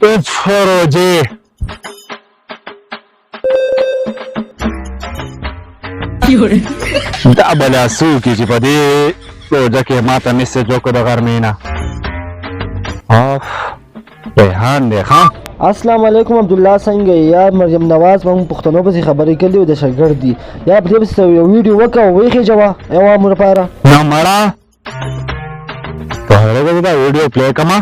فروجي دا بلا سوکي چې په دې پروژه کې ماته میسج وکړو د غرمې نه ریحان دی ښه السلام علیکم عبدالله څنګه یا مریم نواز موږ پښتنو پسې خبرې کړې او د شاګرد دي یا په دې پسې یو ویډیو وکړه او ویې یو امر لپاره نه مړه تو هغه دا ویډیو پلی کما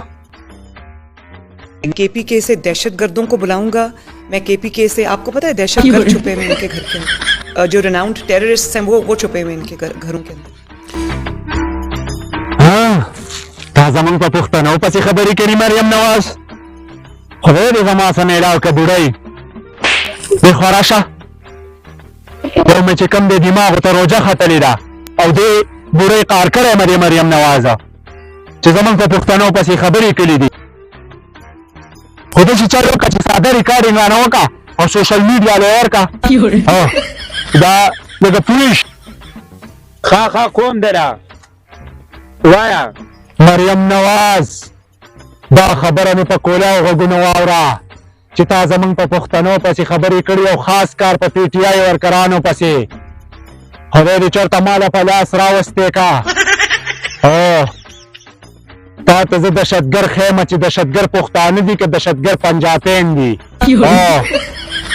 केपीके से दहशतगर्दों को बुलाऊंगा मैं केपीके से आपको पता है दहशतगर्द छुपे हुए इनके घर के अंदर जो रिनाउंड टेररिस्ट हैं वो छुपे हुए इनके घरों के अंदर تا زمونږ په پښتنو پسې خبرې کوي مریم نواز خدای دې زما څه میلاو که بوډۍ دې خوا راشه یو مې چې کوم دې دماغو ته روجه ختلې ده او دې بوډۍ قار کړی مې دې مریم نوازه چې زمونږ په پښتنو پسې خبرې کړي دي خو دې چې چل وکړه چې ساده ریکارډینګ رانه وکړه او سوشل میډیا له ورکړه دا لږه پولیش ښه کوم دی را وایه مریم نواز دا خبره مې په کولا او غوږونو واوره چې تا زمونږ په پښتنو پسې خبرې کړي او خاص کار په پی ټي آی ورکرانو پسې خدای دې چېرته ماله په لاس راوستې کا تا ته زه دهشتګر ښیم چې دهشتګر پښتانه دي که دهشتګر پنجابین دي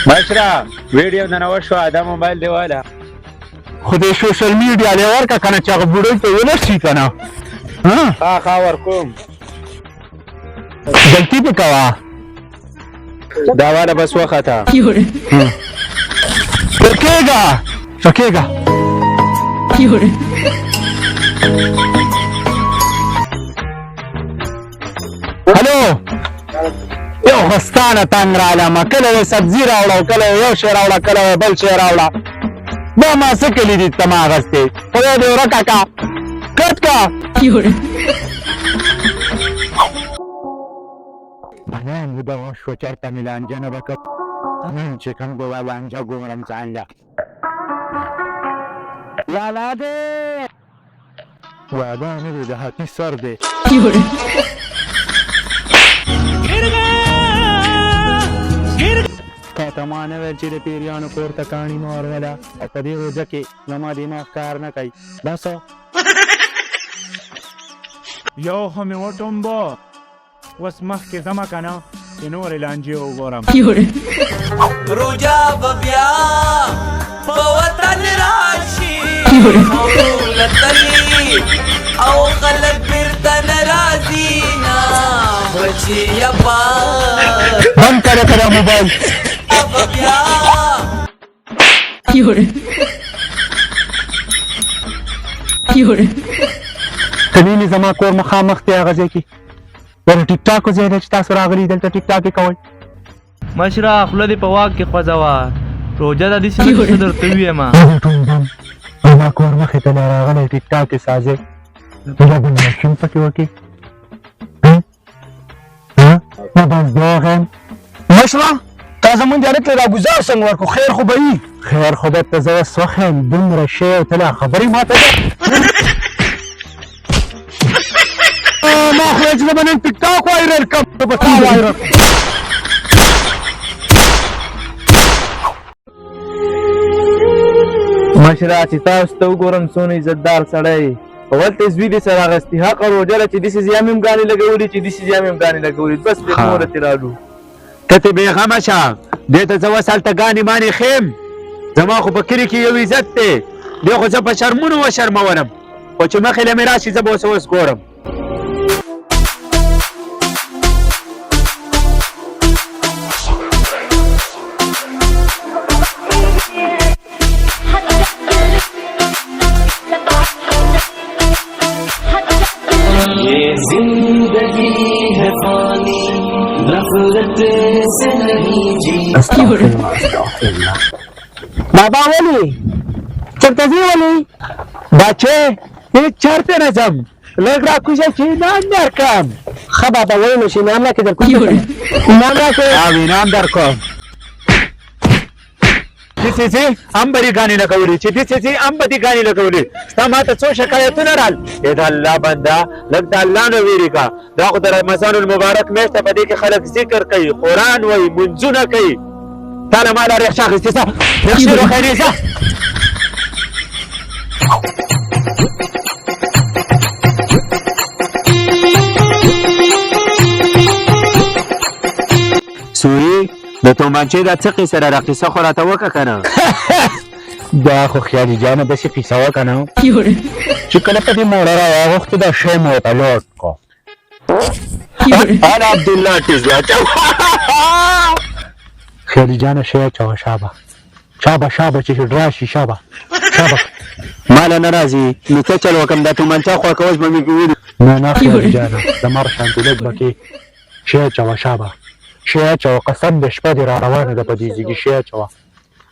مشره ویډیو ننوت شوه دا موبایل دې واله خو دې سوشل میډیا لی ورکړه که نه چې هغه بوډۍ ته ونرسي که نه ښه ورکوم غلطي پې کوه دا واله بس وخته کېږه هلو یو خستانه تنګ رالمه کله یې سبزي راوړه کله یې یو شی راوړه کله یې بل شی راوړه دا ما څه کلي دي ته ما اغستې خدای دې ورکه کا کټ کا من بودم شو چرته مې لانجه نه به کړ من چې کوم به لانجه ګورم ځان لالا دی واده نه دی د حتمي سر دی تا ته ما نه ویل چې د پیریانو کور ته کاڼي مه ورغله او په دې روژه کې زما دماغ کار نه کوي دا څه یو خو مې وټومبه اوس مخکې ځمه که نه چې نورې لانجې وګورم روژه به بیا په وطن راشي دولتلي او خلک بیرته نه راځي نه بچیه بند کړه که دا موبایل به بیا کلینې زما کور مخامخ دی هغه ځای کې دا د ټیک ټاکو ځای دی چې تاسو راغلي دلته ټیک ټاک یې کوئ مشره خوله دې په واک کې خوځوه روژه ده داسې نه څه درته ووایم زما کور مخې ته نه راغلی ټیک ټاک یې سازی هیله ګلماشین پکې وکړي نه بس داغم مشره تا زمونږ د هلک له راګوزار څنګه ورکړو خیر خو به وي خیر خو درته زه اوس وښیم دومره شی او ته لا خبرې ماته ما خو چې زه به نن ټیک ټاک وایرل کړم زه به تا وایرل مشره چې تاسو ته وګورم څونه عزتدار سړی اول تسبیح دې سره اخیستې حقه روژه ده چې داسې زیام هم ګانې لګولي چې داسې زیام هم ګانې لګولي بس پرې موره ترې رالو ته ترې بېغمه شه دې ته زه اوس هلته ګانې مانې ښیم زما خو په کلي کې یو عزت دی دې خو زه په شرمونو وشرمولم خو چې مخې له مې راشي زه به اوس ګورم بابا ولی چرته ځې ولې بچې هېڅ چېرته نه ځم لږ راکوزه چې انعام درکړم ښه بابا ویې نو چې انعام راکړې درکوم انعام راکړې او انعام درکوم دسې هم به دې ګانې لګولې چې دسې هم به دې ګانې لګولې ستا ما ته څو شکایتونه رال ای د الله بنده لږ د الله نه ویرېږه دا خو د رمضان المبارک میاشت ده په دې کې خلک ذکر کوي قرآن وایي منځونه کوي تا له ما لا رخصه اخیستې ځه رخصې روښانې ځه سوري د تومانچې دا څه قیصه را قیصه خو راته وکړه که نه دا خو خیالي جانه داسې قیصه وکړه نه چې کله په دې موړه راواغوښتو دا شی مو ورته لوټ کړو انا عبدالله ټیز واچو خیالي جانه شی اچوه شابه شابه چې راشي شابه ماله نه راځي نو څه چل وکړم دا تومانچه خوښوش به مې ویلي نه خیالي جانه زما شانتي لږ به کې شی اچوه شابه شی اچوه قسم دې شپه دې را روانه ده په دې ځای کې شی اچوه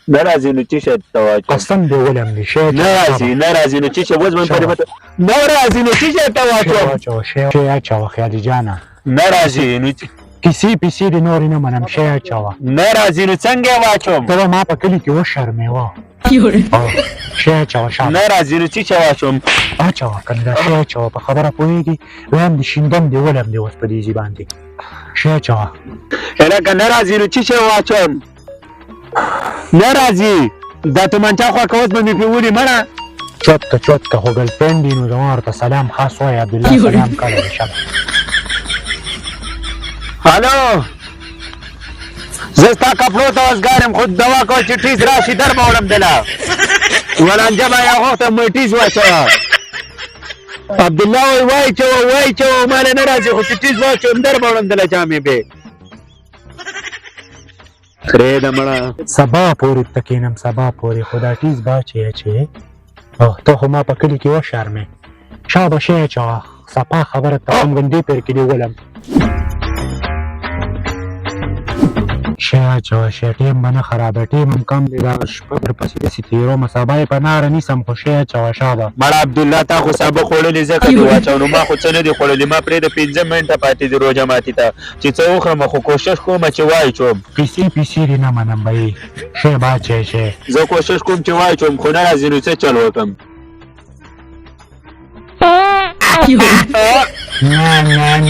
نه راځي نو چې شی ته واچوم قسم دې ولم دې شی نه راځي نو چې شی اوس به مې پرې نه راځي نو چې شی ته واچوم شی اچوه خیالي جانه نه راځي نو کیسې پیسې دې نورې نه منم شی اچوه نه راځي نو څنګه یې واچوم ته به ما په کلي کې وشرمېوه شی اچوه شابه نه راځي نو چې شی واچوم اچوه کنه دا شی اچوه په خبره پوهېږي ویم دې شیندم دې ولم دې اوس په دې ځای باندې شی اچوه هلکه نه راځي نو چې شی واچوم نه راځي دا تومانچه خوښه اوس به مې پرې ولي مړه چوت که خو ګلفرینډ دي نو زما ورته سلام خاص وایه عبدالله سلام کړی دی شابه هلو زه ستا کپړو ته اوس ګارم خو دوا کوه چې ټیز راشي در به وړم دله ولانجه به یې غوښته مې ټیز واچوه عبدالله وایي چوه ماله نه راځي خو چې ټیز واچوم در به وړم دله جامې به پرېږده مړه سبا پورې ته کښېنم سبا پورې خو دا ټیز باچې اچې ته خو ما په کلي کې وشرمې شابه شی اچوه صفا خبره ته هم غندې پرې کې دې ولم شی اچوه شی ټیم به نه خرابه ټیم هم کم دی دا شپه درپسې داسې تېرومه سبا یې په ناره نیسم خو شی اچوه شابه مړه عبدالله تا خو سابه خوړلې ځکه دې واچو نو ما خو څه نه دي خوړلې ما پرېږده 15 منټه پاتې دي روژه ماتي ته چې څه وخورم خو کوشش کوم چې واچوم پیسې دې نه منم به شی باچې شی زه کوشش کوم چې واچوم خو نه راځي نو څه چل وکړم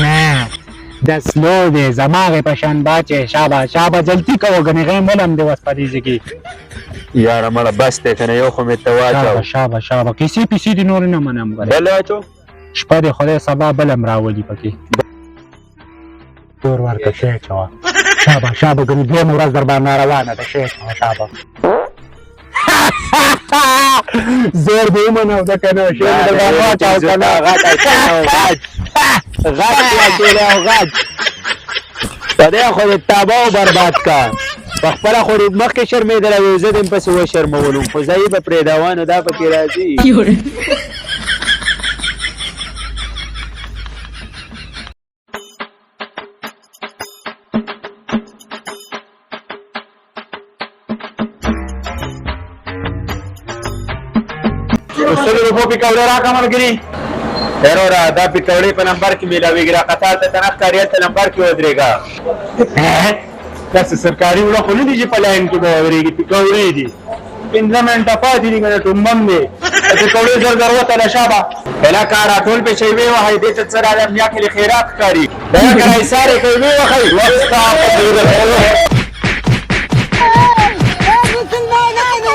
نه د سلو دی زماغې په شان باچې شابه جلدي کوه ګنې غیم ولم دی اوس په دې ځای کې یاره مړه بس دی که نه یو خو مې ته واچو شابه کیسې پیسې دې نورې نه منم بل واچو شپه دې خدای سبا بلم راولي پکې دور ورکه شی اچوه شابه ګنې دویمه ورځ در باندې روانه ده شی اچوه شابه زور دې ومنو ده که نه شی مې در باندې واچاو که نه غټ واچولی او غټ په دې خو دې تابه و برباد کا په خپله خو مخکې شرمېدلی وې زه دې پسې وشرمولم خو زه یې به پرېږدوه نو دا پکې راځي سلو روپو پکوړې راکړه ملګري ضروره دا پکوړې په نمبر کې میلاویږي را قطار ته ته نه ښکاري هلته نمبر کې ودرېږه داسې سرکاري وړه خو نه دي چې په لاین کې به ودرېږي پکوړې دي 15 منټه پاتې دي که نه ټومبم دی د پکوړې زر وتله شابه هلکه راټول پې شی ویې وهئ دې ته څه راځم یا کې خیرات ښکاري دا که ایسارې کوي ویې وهئ مسلمانانو